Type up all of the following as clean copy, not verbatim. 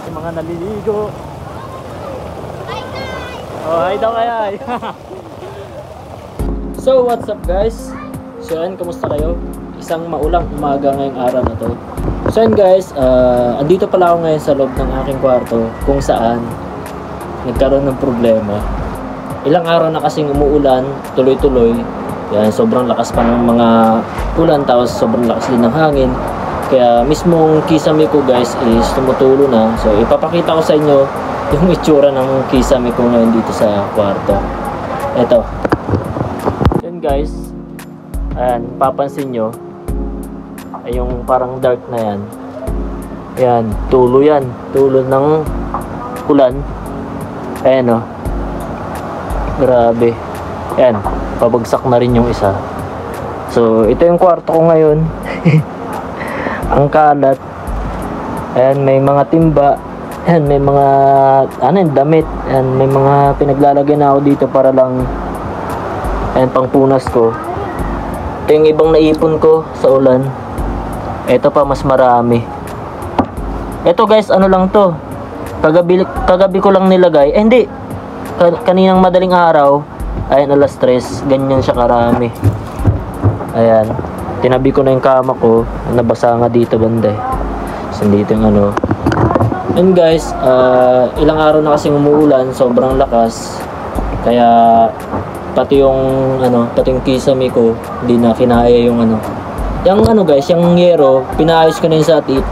Yung mga naliligo. Oh, hi daw kaya. So, what's up guys? So, yan, kamusta kayo? Isang maulang umaga ngayong araw na to. So, yan guys, andito pala ako ngayon sa loob ng aking kwarto kung saan nagkaroon ng problema. Ilang araw na kasing umuulan, tuloy-tuloy. Yan, sobrang lakas pa ng mga ulan, tapos sobrang lakas din ng hangin. Kaya mismong kisame ko guys is tumutulo na. So, ipapakita ko sa inyo yung itsura ng kisame ko ngayon dito sa kwarto. Eto. Yan guys. Ayan, papansin nyo. Ay yung parang dark na yan. Ayan, tulo yan. Tulo ng ulan. Ayan o. Grabe. Ayan, pabagsak na rin yung isa. So, ito yung kwarto ko ngayon. Ang kalat. Ayan, may mga timba. Ayan, may mga damit. Ayan, may mga pinaglalagay na ako dito para lang ayan, pangpunas ko. Ito yung ibang naipon ko sa ulan. Ito pa, mas marami. Ito guys, ano lang to. Kagabi ko lang nilagay. Hindi. Kaninang madaling araw. Ayan, alas 3. Ganyan siya karami. Ayan. Tinabi ko na yung kama ko. Nabasa nga dito banda eh. So, dito yung ano. And guys, ilang araw na kasing umuulan, sobrang lakas. Kaya pati yung pati yung kisame ko, hindi na kinaya yung ano. Yung guys, yung yero, pinaayos ko na yun sa tito.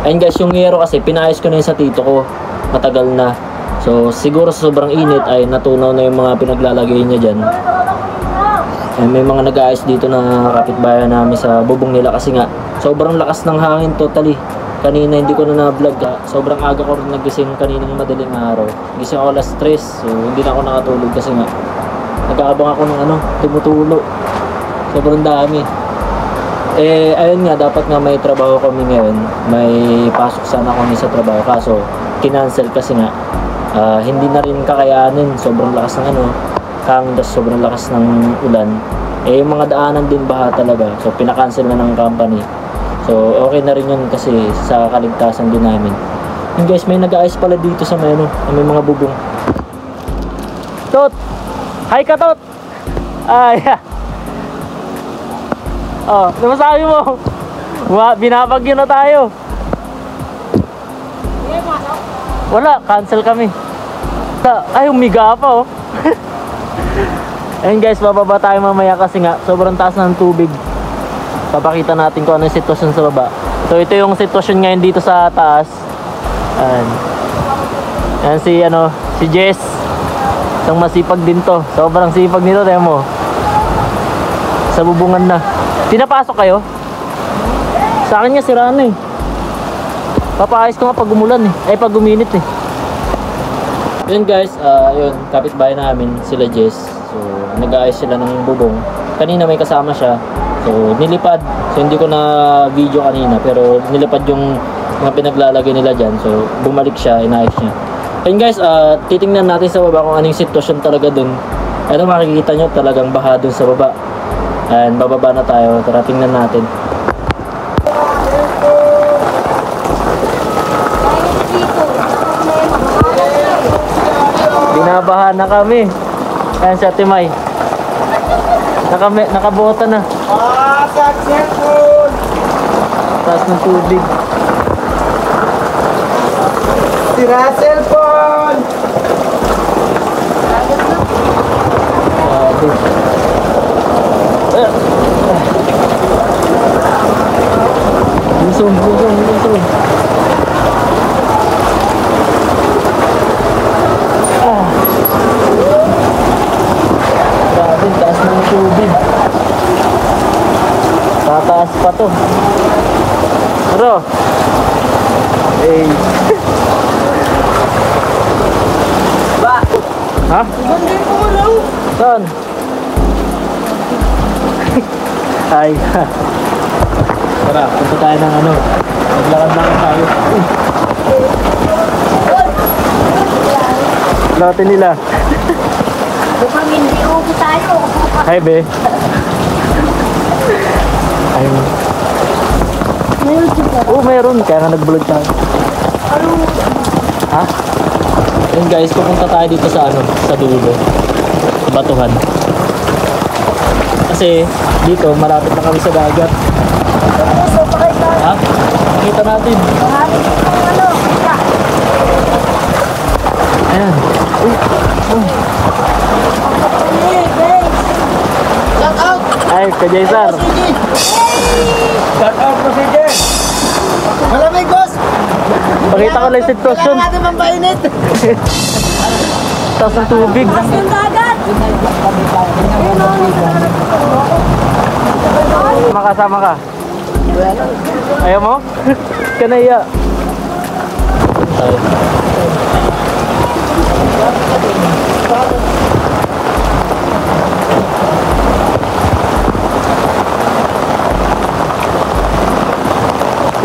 Ayun guys, yung yero kasi pinaayos ko na yun sa tito ko. Matagal na. So siguro sa sobrang init ay natunaw na yung mga pinaglalagay niya diyan. And may mga nag-aayos dito na kapitbayan namin sa bubong nila kasi nga sobrang lakas ng hangin totally. Kanina hindi ko na na-vlog sobrang aga ko rin nagising kaninang madaling araw. Gising ako alas 3, so hindi na ako nakatulog kasi nga nag-aabang ako ng tumutulo. Sobrang dami. Ayun nga, dapat nga may trabaho kami ngayon. May pasok sana kami sa trabaho kaso kinancel kasi nga hindi na rin kakayanin. Sobrang lakas ng hangin, sobrang lakas ng ulan. Yung mga daanan din baha talaga. So pinakancel na ng company. So, okay na rin yun kasi sa kaligtasan din namin. And guys, may nag-aayos pala dito sa may mga bubong. Tot! Hi ka, Tot! Ay, oh, ano masabi mo? Binabagyo na tayo. Wala, cancel kami. Ay, umiga pa oh. Ayun guys, bababa tayo mamaya kasi nga sobrang taas ng tubig. Papakita natin kung ano yung sitwasyon sa baba. So ito yung sitwasyon ngayon dito sa taas. Ayan si Jess. Isang masipag din to. Sobrang sipag nito, tayo mo. Sa bubungan na. Pinapasok kayo? Sa akin nga sira na eh. Papaayos ko nga pag umulan eh. Ay pag uminit eh. Yun guys, yun, kapitbahay namin sila Jess. So nag-aayos sila ng bubong. Kanina may kasama siya. So nilipad. So hindi ko na video kanina pero nilipad yung mga pinaglalagay nila dyan. So bumalik siya, inayos niya. And guys, titingnan natin sa baba kung anong sitwasyon talaga dun. Ito makikita nyo talagang baha dun sa baba. And bababa na tayo. Tara tingnan natin. Binabaha na kami. Ayan si Ate May. Nakabota na. Taas ng tubig. Sira cellphone! Busog. Grabe, taas ng tubig. Tataas pa to. Pero Ba? ha? Hindi ko malaw! Saan? Ay. Tara, punta tayo ng maglakad tayo. Latin nila. Mukhang hindi upo tayo. Hi, be. Ayun. Meron siya. Oo, meron. Kaya nga nag-vlog tayo. Ha? Yun guys, pupunta tayo dito sa ano, sa dulo. Sa batuhan. Kasi dito, malapit na kami sa dagat. Ha? Kita natin. Ayan. Uy. Oh. Shout out! Ay, ka Jaysar. Shout out po si Jen! Malamig, boss! Pakita ko lang yung sitwasyon. Kailangan natin mampainit! Taas ng tubig. Yung dagat! Makasama ka. Ayaw mo? Kanaya. Tayo.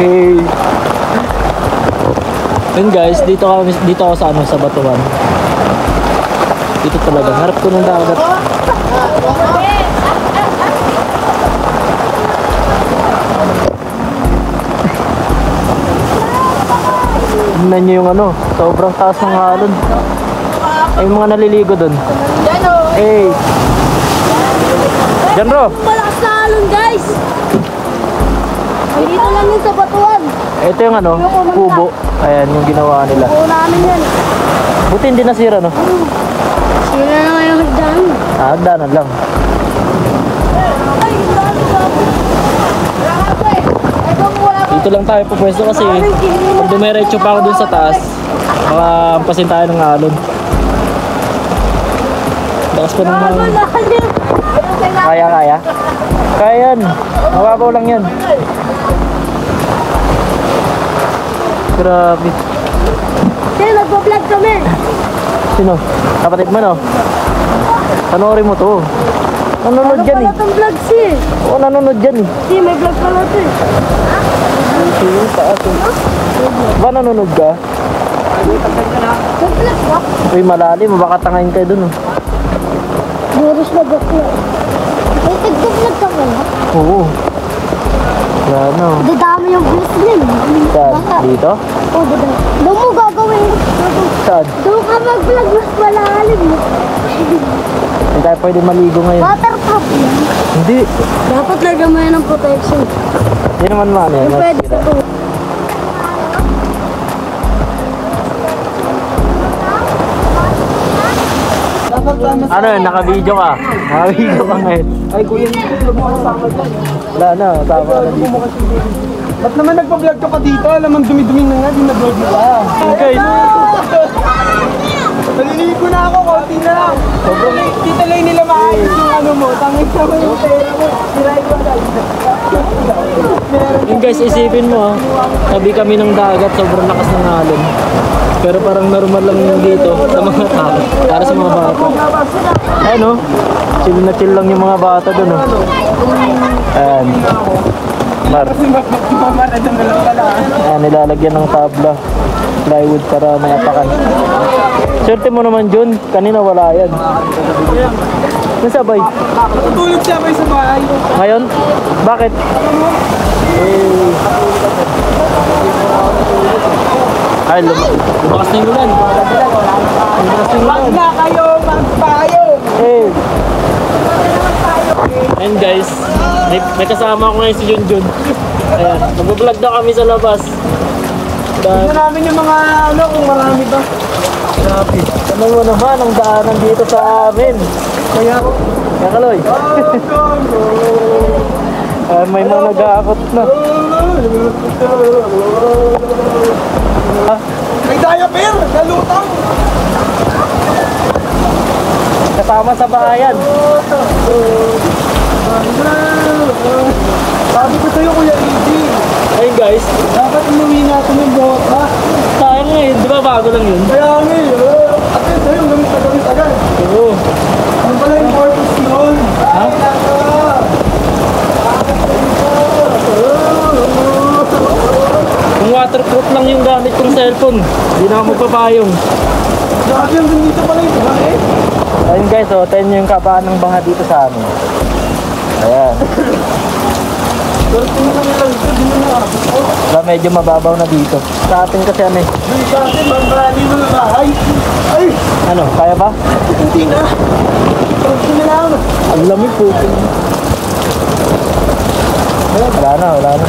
Okay. Yun guys, dito ako sa ano, sa batuhan. Dito talaga, harap ko ng dagat. Tingnan nyo yung ano, sobrang taas ng alon. Ay, yung mga naliligo dun. Hey! Janro! Malakas na alon, guys! Dito lang yun sa batuan. Ito yung ano, kubo. Ayan, yung ginawa nila. Oo namin yan. Buti hindi nasira, no? Sila na nga yung hagdan. Ah, hagdanan lang. Dito lang tayo pupwesto kasi pag dumiretso pa ako dun sa taas, baka ampasin tayo ng alon. Lakas pa ng mga... Kaya. Kaya yan. Mababaw lang yan. Grabe. Sino, nagpa-vlog kami. Sino? Kapatid mo, no? Panoorin mo to. Nanonood dyan eh. Ano pala itong vlog si? Oo, nanonood dyan eh. Si, may vlog pala ito eh. Yung taas eh. Ba nanonood ka? Nag-vlog ba? Uy, malalim. Baka tangayin kayo dun. Oh. Boris na vlog. May nag-vlog ka pala? Oo. Yan o. Dadami yung views din. Saan? Dito? Oo, dadami. Doon mo gagawin. Saan? Doon ka mag-vlog, mas malalim. Hindi tayo pwede maligo ngayon. Waterproof yan. Hindi. Dapat lagyan mo yan ng protection. Hindi naman man eh. Yung pwede sa to. Ano yun? Naka-video ka? Naka-video ka ngayon. Ay, kuya, hindi mo kasama dyan. Wala na. Tama ka na dito. Ba't naman nagpa-vlog ka pa dito? Alam ang dumi-dumi na nga, di na-vlog mo pa. Okay. Naliligo na ako, konti na lang. Kita lang nila maayos yung ano mo. Tangit naman yung pera mo. Siray ko na. Yung guys, isipin mo tabi kami ng dagat, sobrang lakas ng alon. Pero parang normal lang yung dito sa mga tao. Para sa mga bata. Ayun o. Chill na chill lang yung mga bata dun o. Ayan. Mar. Mama na dyan na lang pala. Ayan, nilalagyan ng tabla. Plywood para mayapakan. Swerte mo naman Jun, kanina wala yan. Nasabay. Tutulog siya may sa bahay. Ngayon? Bakit? Eh. Ay, lumakas na yung ulan. Lumakas na yung ulan. Mag na kayo, magpayo. Eh. Ayan guys, may kasama ko ngayon si Junjun. Ayan, mag-vlog daw kami sa labas. Tignan namin yung mga ano, kung marami ba. Grabe. Ano mo naman ang daanan dito sa amin? Kaya ako. Kaya Kaloy. May mga nag-aakot na. May diaper, nalutang. Kasama sa bahayan. Sabi ko sa'yo, Kuya Eddie. Ayun guys, Dapat umuwi natin yung bota. sayang nga eh. Di ba bago lang yun? Kaya nga at yun sa'yo, gamit na gamit agad. Oo. Ano pala yung purpose nun? Ha? Kung waterproof lang yung gamit kong cellphone, hindi na ako magpapayong. Grabe yung dito pala yung bahay. Ayun guys, tingnan nyo yung kabaan ng baha dito sa amin. Ayan. Wala, medyo mababaw na dito. Sa atin kasi ano eh. Sa atin, marami mga bahay. Ay! Ano, kaya ba? Hindi na. Pagod na lang. Ang lamig po. Wala na, wala na.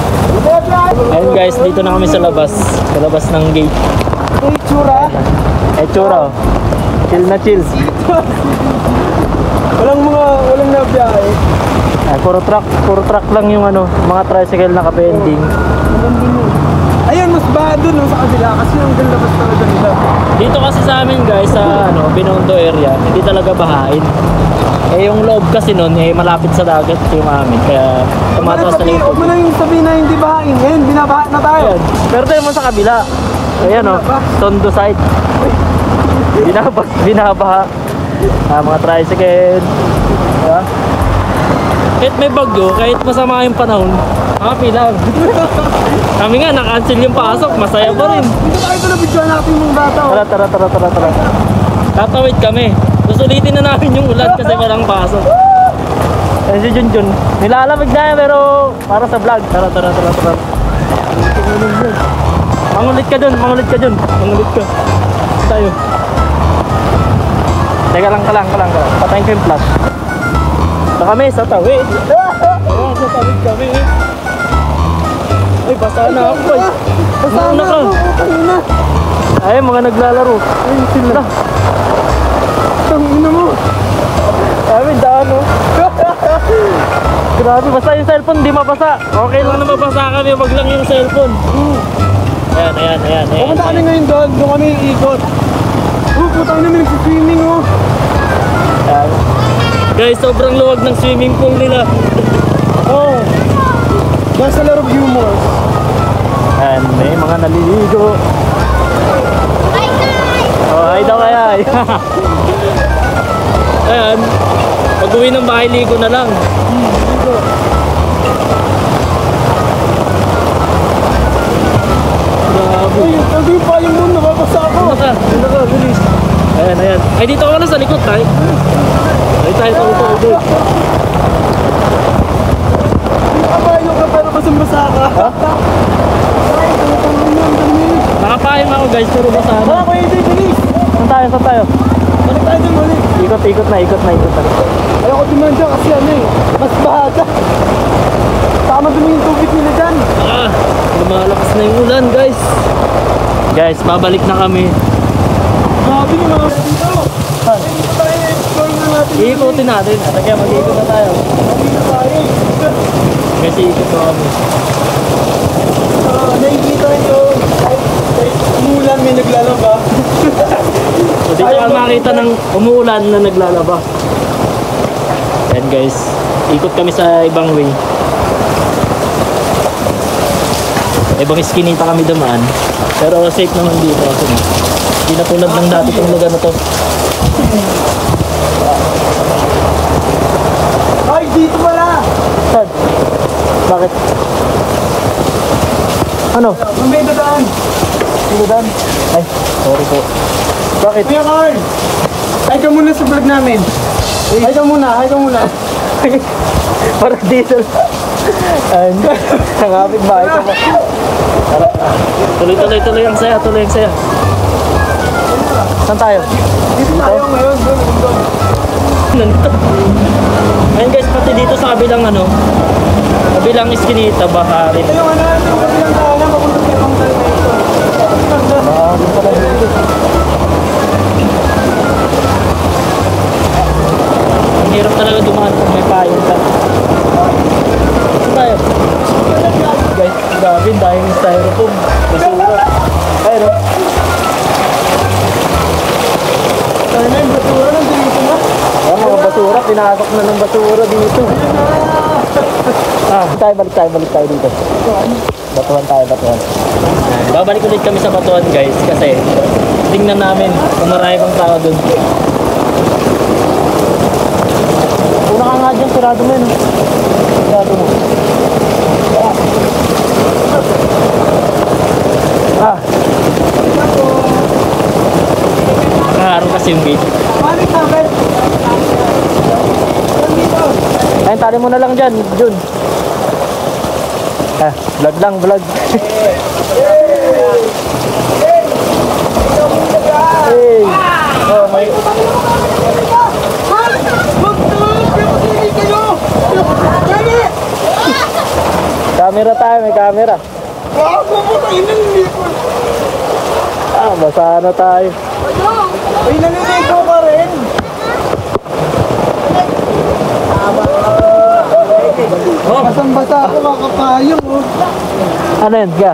Ayun guys, dito na kami sa labas. Sa labas ng gate. Ay, tsura. Eh, tsura oh. Chill na chill. Walang nabiyahe. Ay, puro truck lang yung ano, mga tricycle na kapending. Ayun, mas baha dun no, sa kabila kasi yung galabas talaga nila. Dito kasi sa amin guys, sa ano, Binondo area, hindi talaga bahain. Eh yung loob kasi nun, eh malapit sa dagat yung amin, kaya tumataas na yung Huwag mo na yung sabihin na hindi bahain. Ngayon, binabaha na tayo. Ayan. Pero tayo mo sa kabila. Ayan o, Tondo side. Binabaha. Mga tricycle. Diba? Kahit may bagyo, kahit masama yung panahon, happy lang. Kami nga, na-cancel yung pasok, masaya pa rin. Dito tayo ito na bigyan natin yung bata. Tara. Tatawid kami. Susulitin na namin yung ulan kasi walang pasok. Eh si Junjun, nilalamig na yan pero para sa vlog. Tara. Mangulit ka dun. Mangulit ka. Tayo. Teka lang. Patayin ko yung flash. Sa kami, sa tawid. Sa tawid kami. Ay, basa na ako. Basta na ka. Kanina. Ay, mga naglalaro. Ay, sila. Ang ina mo. Ay, daan oh. Grabe, basta yung cellphone, di mabasa. Okay lang na mabasa kami, wag lang yung cellphone. Ayan. Pumunta kami ngayon doon kami iikot. Putang namin nagsiswimming oh. Ayan. Guys, sobrang luwag ng swimming pool nila. Oh. There's a lot of humor. Ayan, may mga naliligo. Oh, ay daw kaya. Ayan, pag-uwi ng bahay, ligo na lang. Ligo. Grabe. Ay, sabi pa yung mundo, mapasa ako. Ano ka, bilis. Ayan. Ay, dito ka na sa likod, tayo. Ay, tayo sa upo. Nakapayo ka pero basang-basa ka. Ha? Ay, talagang naman, dami. Nakapayang ako guys, pero basa na. Wala ko hindi, bilis. Saan tayo? Balik tayo dun, balik. Ikot na. Ayoko dumanda kasi ano eh, mas bahaga. Tama dumi yung tubig nila dyan. Lumalakas na yung ulan guys. Guys, babalik na kami. Grabe yung mga dito. Ay, dito tayo, explore na natin. Iikutin natin. At kaya mag-iikot na tayo. Dito tayo. Kasi ikot na kami. Nakikita ito. Umulan, may naglalaba. So dito ka makita ng umuulan na naglalaba. Ayan guys, ikot kami sa ibang way. Ibang iskinita kami dumaan. Pero safe naman dito kasi hindi na tulad ng dati itong lugar na to. Ay, dito pala. Saan? Bakit? Ano? May dadaan. Sino dan? Ay, sorry po. Bakit? Kuya Carl, ay ka muna sa vlog namin. Ay ka muna. Parang dito. Ayun. Nangapit bahay ko pa. Tuloy ang saya. Saan tayo? Dito tayo ngayon. Doon. Nandito. Ayun guys, pati dito sa kabilang kabilang iskinita, bahari. Ito yung ito yung kabilang daanan, papunta sa ibang tayo na ito. Bahari pala dito. Ang hirap talaga dumaan kung may payong ka. Saan tayo? Guys, grabe, dahil yung styrofoam. Basura. Ayun o. Tayo na yung basura ng dito na. Ayan, mga basura, pinasok na ng basura dito. Balik tayo dito. Batuhan tayo. Babalik ulit kami sa Batuhan guys kasi tingnan namin kung marami pang tao dun. Una ka nga dyan, sirado mo yun. Sirado mo. Nakaharap kasi yung gate. Balik namin. Ayun, tali mo na lang dyan, Jun. Ah, vlog lang, vlog. Hey. Oh, may camera tayo, may camera. Bago mo tayo naliligo. Ah, basa na tayo. Ay, naliligo ka rin. Basang-basa ako, kakapayong. Oh. Ano yun? Ga?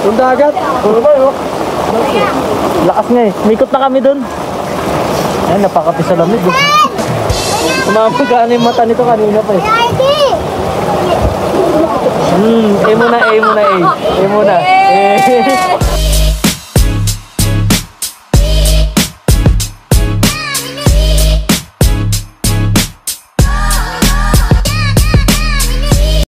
Yung dagat. Lakas nga eh. Mikot na kami dun. Ay, napakapi sa lamig. Umamag ka na yung mata nito kanina pa eh. Eh muna, eh muna, eh. Eh muna. Eh.